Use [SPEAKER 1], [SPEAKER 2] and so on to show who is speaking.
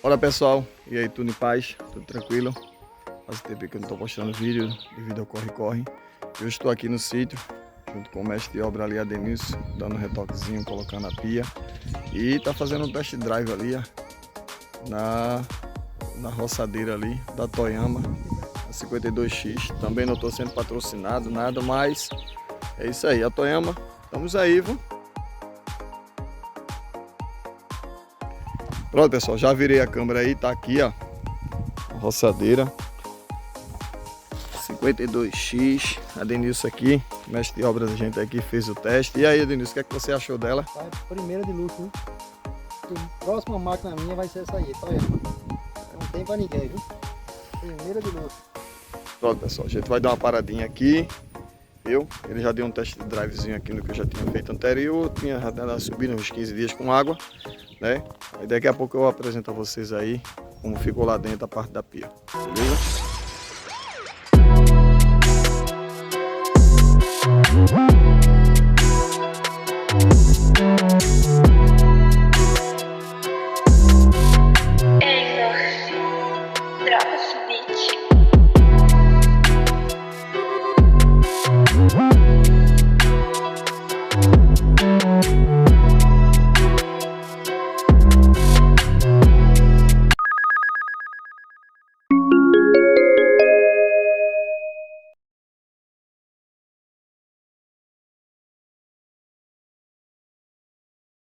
[SPEAKER 1] Olá pessoal, e aí, tudo em paz? Tudo tranquilo? Faz tempo que eu não estou postando vídeo devido ao corre-corre. Eu estou aqui no sítio, junto com o mestre de obra ali, Adenilson, dando um retoquezinho, colocando a pia. E tá fazendo um test drive ali, ó, na roçadeira ali da Toyama, a 52X. Também não estou sendo patrocinado, nada, mas é isso aí, a Toyama, estamos aí, viu? Pronto pessoal, já virei a câmera aí, tá aqui ó, a roçadeira 52X, a Adenilson aqui, mestre de obras da gente aqui, fez o teste. E aí Adenilson, o que é que você achou dela?
[SPEAKER 2] Tá, primeira de luxo, viu? A próxima máquina minha vai ser essa aí, Toyama. Não tem pra ninguém, viu? Primeira de luxo.
[SPEAKER 1] Pronto pessoal, a gente vai dar uma paradinha aqui, viu? Ele já deu um teste de drivezinho aqui no que eu já tinha feito anterior, tinha subido uns 15 dias com água, né? Aí daqui a pouco eu apresento a vocês aí como ficou lá dentro a parte da pia, beleza?